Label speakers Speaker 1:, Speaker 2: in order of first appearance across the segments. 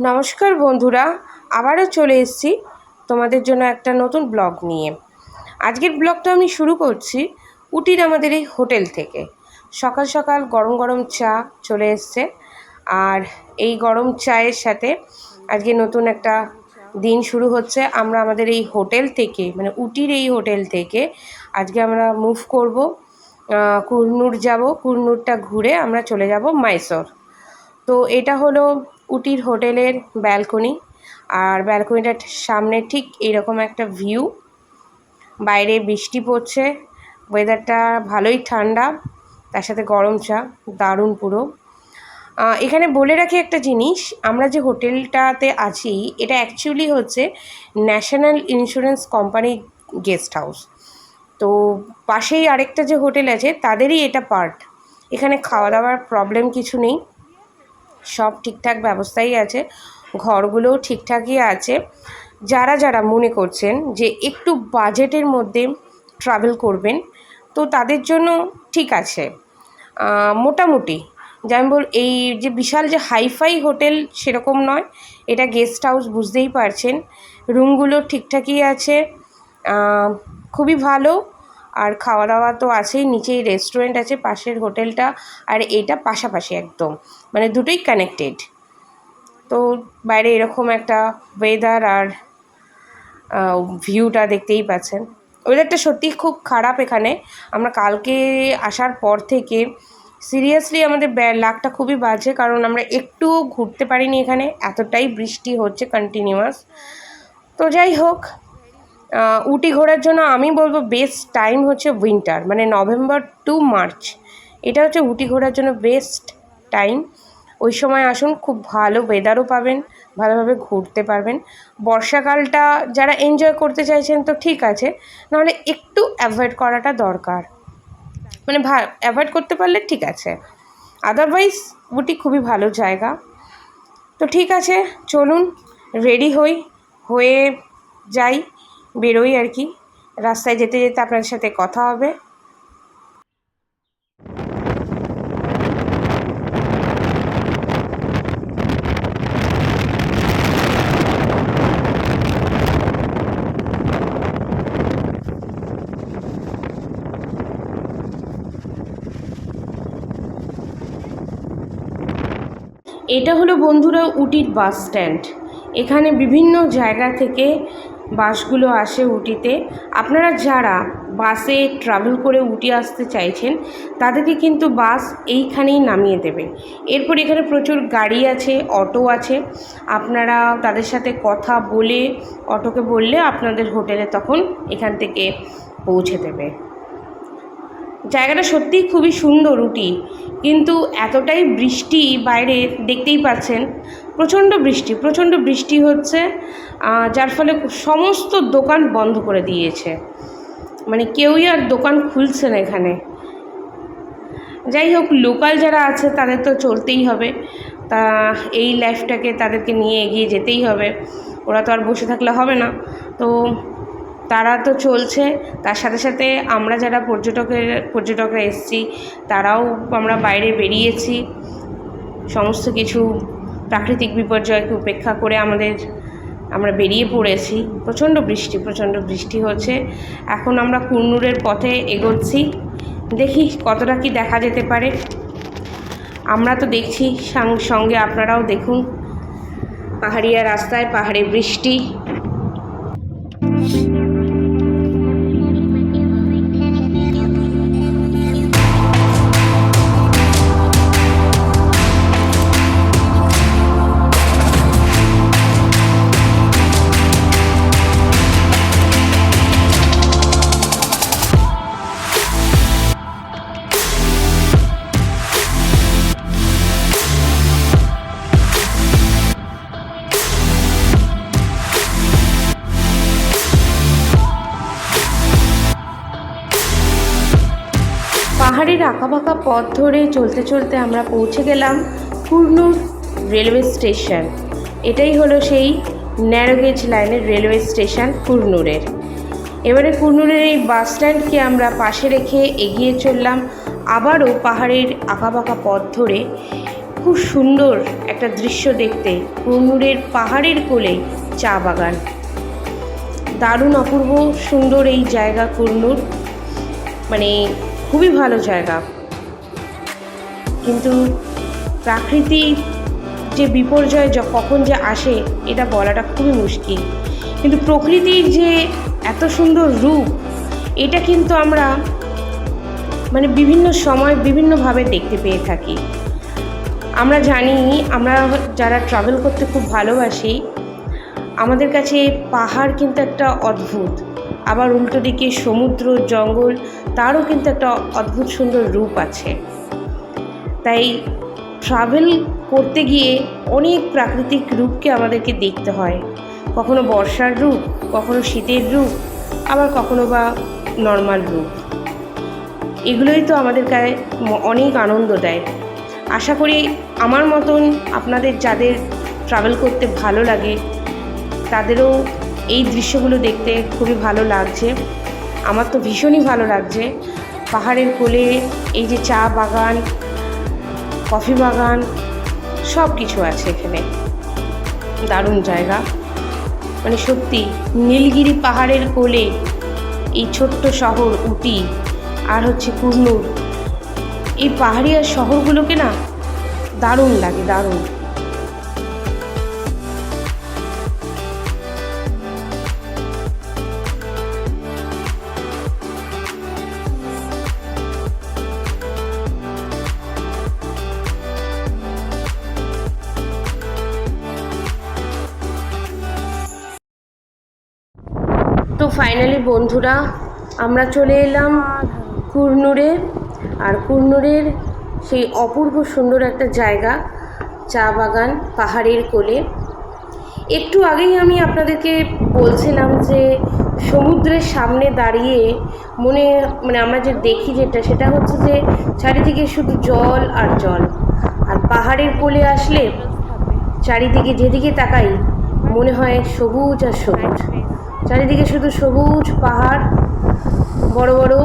Speaker 1: নমস্কার বন্ধুরা, আবারও চলে এসেছি তোমাদের জন্য একটা নতুন ব্লগ নিয়ে। আজকের ব্লগটা আমি শুরু করছি উটির আমাদের এই হোটেল থেকে। সকাল সকাল গরম গরম চা চলে এসছে, আর এই গরম চায়ের সাথে আজকে নতুন একটা দিন শুরু হচ্ছে। আমরা আমাদের এই হোটেল থেকে, মানে উটির এই হোটেল থেকে আজকে আমরা মুভ করব, কুর্নুর যাব। কুর্নুরটা ঘুরে আমরা চলে যাব মাইসোর। তো এটা হলো উটির হোটেলের ব্যালকনি, আর ব্যালকনিটার সামনে ঠিক এইরকম একটা ভিউ। বাইরে বৃষ্টি পড়ছে, ওয়েদারটা ভালোই ঠান্ডা, তার সাথে গরম চা, দারুণ পুরো। এখানে বলে রাখি একটা জিনিস, আমরা যে হোটেলটাতে আছি এটা অ্যাকচুয়ালি হচ্ছে national insurance company guest house. তো পাশেই আরেকটা যে হোটেল আছে তাদেরই এটা পার্ট। এখানে খাওয়া দাওয়ার প্রবলেম কিছু নেই, সব ঠিকঠাক ব্যবস্থাই আছে, ঘরগুলোও ঠিকঠাকই আছে। যারা যারা মনে করছেন যে একটু বাজেটের মধ্যে ট্রাভেল করবেন, তো তাদের জন্য ঠিক আছে। মোটামুটি যেমন এই যে বিশাল যে হাইফাই হোটেল সেরকম নয়, এটা গেস্ট হাউস, বুঝতেই পারছেন। রুমগুলো ঠিকঠাকই আছে, খুবই ভালো। আর খাওয়া দাওয়া তো আছেই, নিচেই রেস্টুরেন্ট আছে, পাশের হোটেলটা আর এটা পাশাপাশি একদম, মানে দুটোই কানেক্টেড। তো বাইরে এরকম একটা ওয়েদার আর ভিউটা দেখতেই পাচ্ছেন। ওয়েদারটা সত্যিই খুব খারাপ এখানে। আমরা কালকে আসার পর থেকে সিরিয়াসলি আমাদের লাকটা খুবই বাজে, কারণ আমরা একটুও ঘুরতে পারিনি এখানে, এতটাই বৃষ্টি হচ্ছে কন্টিনিউয়াস। তো যাই হোক, উটি ঘোরার জন্য আমি বলবো বেস্ট টাইম হচ্ছে উইন্টার, মানে নভেম্বর টু মার্চ। এটা হচ্ছে উটি ঘোরার জন্য বেস্ট টাইম। ওই সময় আসুন, খুব ভালো ওয়েদারও পাবেন, ভালোভাবে ঘুরতে পারবেন। বর্ষাকালটা যারা এনজয় করতে চাইছেন তো ঠিক আছে, নাহলে একটু অ্যাভয়েড করাটা দরকার, মানে অ্যাভয়েড করতে পারলে ঠিক আছে। আদারওয়াইজ উটি খুবই ভালো জায়গা। তো ঠিক আছে, চলুন রেডি হয়ে যাই, বেরোই আর কি। রাস্তায় যেতে যেতে আপনাদের সাথে কথা হবে। এটা হলো বন্ধুরা উটির বাস স্ট্যান্ড। এখানে বিভিন্ন জায়গা থেকে বাসগুলো আসে উটিতে। আপনারা যারা বাসে ট্রাভেল করে উটি আসতে চাইছেন তাদেরকে কিন্তু বাস এইখানেই নামিয়ে দেবে। এরপর এখানে প্রচুর গাড়ি আছে, অটো আছে। আপনারা তাদের সাথে কথা বলে অটোকে বললে আপনাদের হোটেলে তখন এখান থেকে পৌঁছে দেবে। জায়গাটা সত্যিই খুবই সুন্দর উটি, কিন্তু এতটাই বৃষ্টি, বাইরে দেখতেই পাচ্ছেন প্রচণ্ড বৃষ্টি হচ্ছে, যার ফলে সমস্ত দোকান বন্ধ করে দিয়েছে, মানে কেউই আর দোকান খুলছে না এখানে। যাই হোক, লোকাল যারা আছে তাদের তো চলতেই হবে, তা এই লাইফটাকে তাদেরকে নিয়ে এগিয়ে যেতেই হবে, ওরা তো আর বসে থাকলে হবে না। তো তারা তো চলছে, তার সাথে সাথে আমরা যারা পর্যটকরা এসেছি তারাও আমরা বাইরে বেরিয়েছি। সমস্ত কিছু প্রাকৃতিক বিপর্যয়কে উপেক্ষা করে আমরা বেরিয়ে পড়েছি। প্রচণ্ড বৃষ্টি হচ্ছে। এখন আমরা কুর্নুরের পথে এগোচ্ছি, দেখি কতটা কি দেখা যেতে পারে। আমরা তো দেখছি, সঙ্গে আপনারাও দেখুন। পাহাড়িয়া রাস্তায় পাহাড়ে বৃষ্টি। পাহাড়ের আঁকাবাঁকা পথ ধরে চলতে চলতে আমরা পৌঁছে গেলাম কুর্নুর রেলওয়ে স্টেশন। এটাই হলো সেই ন্যারোগেজ লাইনের রেলওয়ে স্টেশন কুর্নুরের। এবারে কুর্নুরের এই বাস স্ট্যান্ডকে আমরা পাশে রেখে এগিয়ে চললাম আবারও পাহাড়ের আঁকাবাঁকা পথ ধরে খুব সুন্দর একটা দৃশ্য দেখতে, কুন্নুরের পাহাড়ের কোলে চা বাগান। দারুণ অপূর্ব সুন্দর এই জায়গা কুন্নুর, মানে খুবই ভালো জায়গা। কিন্তু প্রাকৃতিক যে বিপর্যয় কখন যে আসে এটা বলাটা খুবই মুশকিল। কিন্তু প্রকৃতির যে এত সুন্দর রূপ, এটা কিন্তু আমরা মানে বিভিন্ন সময় বিভিন্নভাবে দেখতে পেয়ে থাকি। আমরা জানি, আমরা যারা ট্রাভেল করতে খুব ভালোবাসি, আমাদের কাছে পাহাড় কিন্তু একটা অদ্ভুত, আবার উল্টো দিকে সমুদ্র জঙ্গল, তারও কিন্তু একটা অদ্ভুত সুন্দর রূপ আছে। তাই ট্রাভেল করতে গিয়ে অনেক প্রাকৃতিক রূপকে আমাদেরকে দেখতে হয়, কখনো বর্ষার রূপ, কখনো শীতের রূপ, আবার কখনো বা নর্মাল রূপ। এগুলোই তো আমাদেরকে অনেক আনন্দ দেয়। আশা করি আমার মতন আপনাদের যাদের ট্রাভেল করতে ভালো লাগে তাদেরও এই দৃশ্যগুলো দেখতে খুবই ভালো লাগছে। আমার তো ভীষণই ভালো লাগছে। পাহাড়ের কোলে এই যে চা বাগান, কফি বাগান, সব কিছু আছে এখানে। দারুণ জায়গা, মানে সত্যি নীলগিরি পাহাড়ের কোলে এই ছোট্ট শহর উটি আর হচ্ছে কুন্নুর, এই পাহাড়িয়া শহরগুলোকে না দারুণ লাগে, দারুণ। তো ফাইনালি বন্ধুরা, আমরা চলে এলাম কুন্নুরে। আর কুন্নুরের সেই অপূর্ব সুন্দর একটা জায়গা, চা বাগান পাহাড়ের কোলে। একটু আগেই আমি আপনাদেরকে বলছিলাম যে সমুদ্রের সামনে দাঁড়িয়ে মানে আমরা যে দেখি যেটা, সেটা হচ্ছে যে চারিদিকে শুধু জল আর জল। আর পাহাড়ের কোলে আসলে চারিদিকে যেদিকে তাকাই মনে হয় সবুজ আর সবুজ, চারিদিকে শুধু সবুজ পাহাড়, বড় বড়।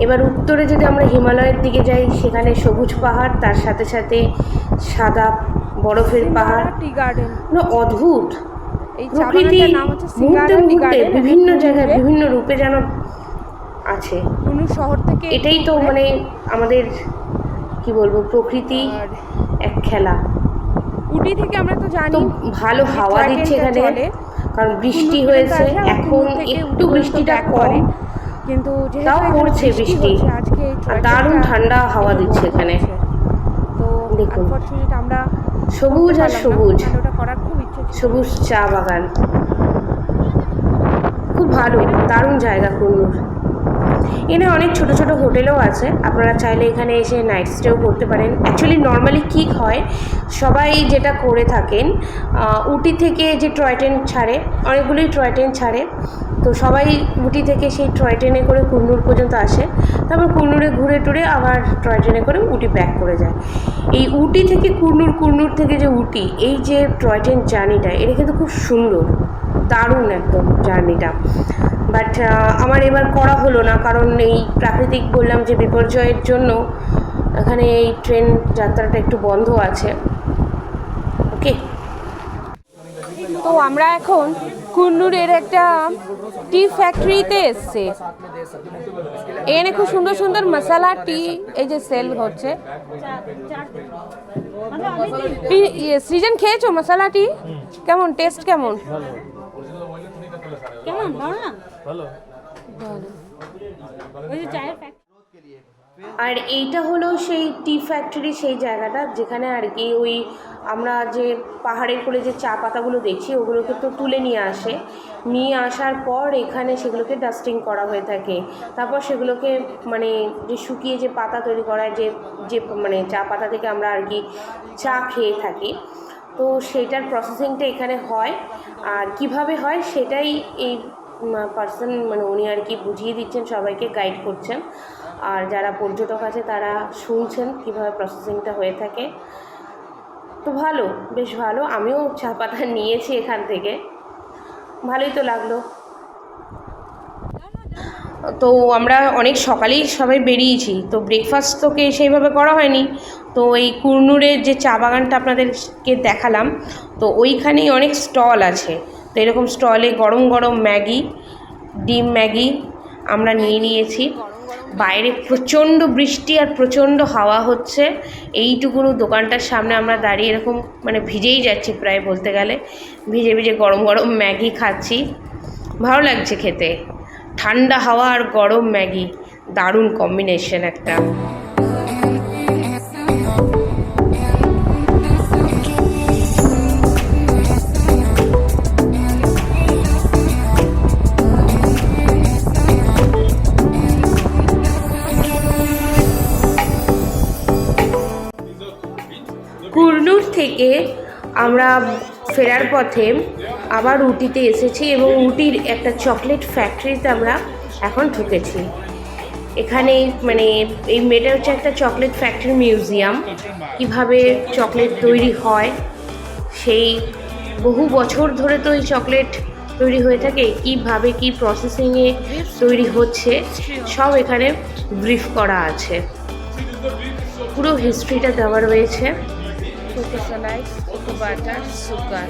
Speaker 1: এবার উত্তরে যদি আমরা হিমালয়ের দিকে যাই, সেখানে সবুজ পাহাড়, তার সাথে সাথে সাদা বরফের পাহাড়। অদ্ভুত প্রকৃতি, মুহূর্তে মুহূর্তে বিভিন্ন জায়গায় বিভিন্ন রূপে যেন আছে।
Speaker 2: শহর থেকে
Speaker 1: এটাই তো মানে আমাদের কি বলবো, প্রকৃতি এক খেলা।
Speaker 2: উটি থেকে আমরা তো জানি
Speaker 1: ভালো হাওয়া দিচ্ছে এখানে, কারণ বৃষ্টি হয়েছে। এখন একটু বৃষ্টিটা কম,
Speaker 2: কিন্তু
Speaker 1: তাও পড়ছে বৃষ্টি, আর দারুণ ঠান্ডা হাওয়া দিচ্ছে এখানে।
Speaker 2: তো
Speaker 1: দেখুন
Speaker 2: আমরা
Speaker 1: সবুজ আর সবুজ,
Speaker 2: ওটা করার খুব ইচ্ছে ছিল।
Speaker 1: সবুজ চা বাগান, খুব ভালো দারুণ জায়গা কুন্নুর। এখানে অনেক ছোট ছোট হোটেলও আছে, আপনারা চাইলে এখানে এসে নাইট স্টেও করতে পারেন। অ্যাকচুয়ালি নর্মালি কী হয়, সবাই যেটা করে থাকেন, উটি থেকে যে টয় ট্রেন ছাড়ে, অনেকগুলোই টয় ট্রেন ছাড়ে, তো সবাই উটি থেকে সেই টয় ট্রেনে করে কুন্নুর পর্যন্ত আসে, তারপর কুন্নুরে ঘুরে টুরে আবার টয় ট্রেনে করে উটি ব্যাক করে যায়। এই উটি থেকে কুন্নুর, কুন্নুর থেকে যে উটি, এই যে টয় ট্রেন জার্নিটা, এটা কিন্তু খুব সুন্দর, দারুণ একদম জার্নিটা। বাট আমার এবার করা হলো না, কারণ এই প্রাকৃতিক বললাম যে বিপর্যয়ের জন্য এখানে এই ট্রেন যাত্রাটা একটু বন্ধ আছে। ওকে,
Speaker 2: তো আমরা এখন কুন্নুরের একটা টি ফ্যাক্টরিতে এসছি। এখানে খুব সুন্দর সুন্দর মশলা টি এই যে সেল হচ্ছে। সৃজন খেয়েছো মশলা টি? কেমন টেস্ট, কেমন?
Speaker 3: কেমন ভালো না?
Speaker 2: ভালো।
Speaker 3: ওই যে চায়ের
Speaker 1: আর এইটা হলো সেই টি ফ্যাক্টরি, সেই জায়গাটা যেখানে আর কি ওই আমরা যে পাহাড়ের কোলে যে চা পাতাগুলো দেখছি, ওগুলোকে তো তুলে নিয়ে আসে, নিয়ে আসার পর এখানে সেগুলোকে ডাস্টিং করা হয়ে থাকে। তারপর সেগুলোকে মানে যে শুকিয়ে যে পাতা তৈরি করা হয়, যে যে মানে চা পাতা থেকে আমরা আর কি চা খেয়ে থাকি, তো সেটার প্রসেসিংটা এখানে হয়। আর কিভাবে হয় সেটাই এই পার্সন মানে উনি আর কি বুঝিয়ে দিচ্ছেন, সবাইকে গাইড করছেন। আর যারা পর্যটক আছে তারা শুনছেন কীভাবে প্রসেসিংটা হয়ে থাকে। তো ভালো, বেশ ভালো। আমিও চা পাতা নিয়েছি এখান থেকে, ভালোই তো লাগলো। তো আমরা অনেক সকালেই সবাই বেরিয়েছি, তো ব্রেকফাস্ট তোকে সেইভাবে করা হয়নি। তো এই কুরনুরের যে চা বাগানটা আপনাদেরকে দেখালাম, তো ওইখানেই অনেক স্টল আছে। তো এরকম স্টলে গরম গরম ম্যাগি, ডিম ম্যাগি আমরা নিয়ে নিয়েছি। বাইরে প্রচণ্ড বৃষ্টি আর প্রচণ্ড হাওয়া হচ্ছে, এইটুকুনো দোকানটার সামনে আমরা দাঁড়িয়ে এরকম মানে ভিজেই যাচ্ছি প্রায় বলতে গেলে, ভিজে ভিজে গরম গরম ম্যাগি খাচ্ছি। ভালো লাগছে খেতে, ঠান্ডা হাওয়া আর গরম ম্যাগি, দারুণ কম্বিনেশন একটা। কুরনুর থেকে আমরা ফেরার পথে আবার উটিতে এসেছি এবং উটির একটা চকলেট ফ্যাক্টরিতে আমরা এখন ঢুকেছি। এখানে মানে এই মেয়েটা হচ্ছে একটা চকলেট ফ্যাক্টরি মিউজিয়াম, কিভাবে চকলেট তৈরি হয়, সেই বহু বছর ধরে তো এই চকলেট তৈরি হয়ে থাকে, কিভাবে কি প্রসেসিংয়ে তৈরি হচ্ছে সব এখানে ব্রিফ করা আছে, পুরো হিস্ট্রিটা দেওয়া রয়েছে। কোকোসালাইট, cocoa butter, sugar.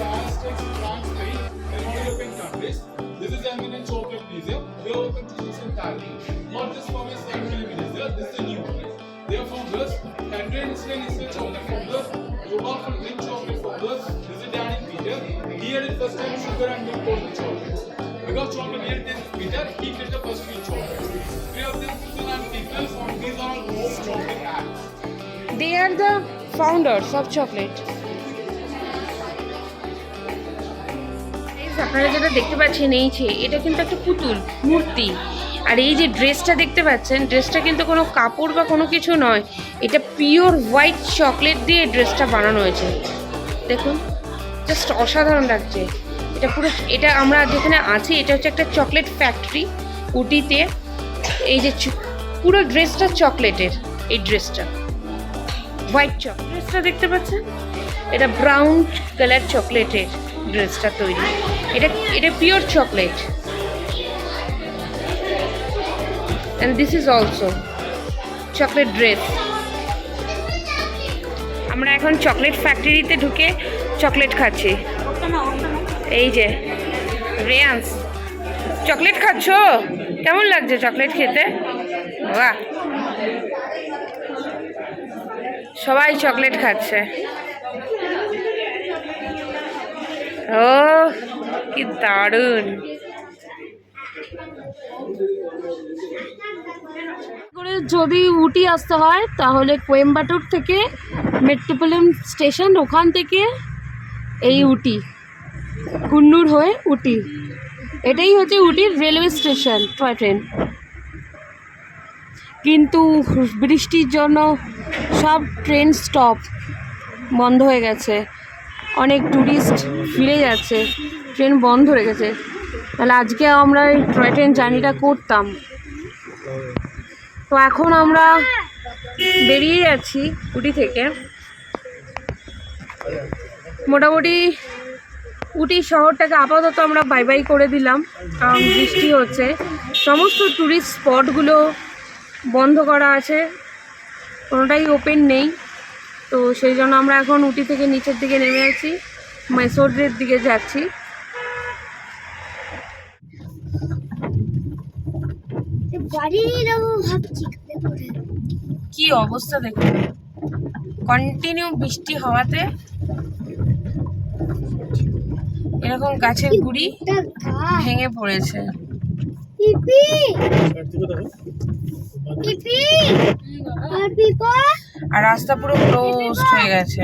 Speaker 3: This is Eminent Chocolate Museum. We are open to use entirely. Not just from a century museum, this is a new one. They are from this, Henry Instant Chocolate from this, Global from Green Chocolate from this, this is Danny Peter. Here is first time sugar and milk coated chocolate. Because chocolate here tastes bitter, he did the first sweet chocolate. Three of these people and people from these are home chocolate apps.
Speaker 2: They are the founders of chocolate.
Speaker 1: আপনারা যেটা দেখতে পাচ্ছেন এই যে এটা কিন্তু একটা পুতুল মূর্তি, আর এই যে ড্রেসটা দেখতে পাচ্ছেন, ড্রেসটা কিন্তু কোনো কাপড় বা কোনো কিছু নয়, এটা পিওর হোয়াইট চকলেট দিয়ে ড্রেসটা বানানো হয়েছে। দেখুন, জাস্ট অসাধারণ লাগছে এটা পুরো। এটা আমরা যেখানে আছি এটা হচ্ছে একটা চকলেট ফ্যাক্টরি উটিতে। এই যে পুরো ড্রেসটা চকলেটের, এই ড্রেসটা হোয়াইট চকলেট ড্রেসটা দেখতে পাচ্ছেন, এটা ব্রাউন কালার চকলেটের ড্রেসটা তৈরি, এটা pure chocolate. And this is also chocolate dress. আমরা এখন চকলেট ফ্যাক্টরিতে ঢুকে চকলেট খাচ্ছি। এই যে রেয়ান্স, চকলেট খাচ্ছ? কেমন লাগছে চকলেট খেতে? বাহ, সবাই চকলেট খাচ্ছে। ও কি দারুণ!
Speaker 2: যদি উটি আসতে হয় তাহলে কোয়েম্বাটোর থেকে মেট্রোপলিটন স্টেশন, ওখান থেকে এই উটি, কুন্নুর হয়ে উটি, এটাই হচ্ছে উটির রেলওয়ে স্টেশন, টয় ট্রেন। কিন্তু বৃষ্টির জন্য সব ট্রেন স্টপ বন্ধ হয়ে গেছে, অনেক ট্যুরিস্ট ফিরে যাচ্ছে, ট্রেন বন্ধ হয়ে গেছে। তাহলে আজকে আমরা এই টয় ট্রেন জার্নিটা করতাম। তো এখন আমরা বেরিয়ে যাচ্ছি উটি থেকে। মোটামুটি উটি শহরটাকে আপাতত আমরা বাই বাই করে দিলাম, কারণ বৃষ্টি হচ্ছে, সমস্ত ট্যুরিস্ট স্পটগুলো বন্ধ করা আছে, কোনোটাই ওপেন নেই। তো সেই জন্য আমরা এখন উটি থেকে নিচের দিকে নেমে আছি, মাইসোরের দিকে যাচ্ছি। কি অবস্থা দেখুন, কন্টিনিউ বৃষ্টি হওয়াতে এরকম গাছের গুড়ি ভেঙে পড়েছে, আর রাস্তা পুরো ক্লোজড হয়ে গেছে।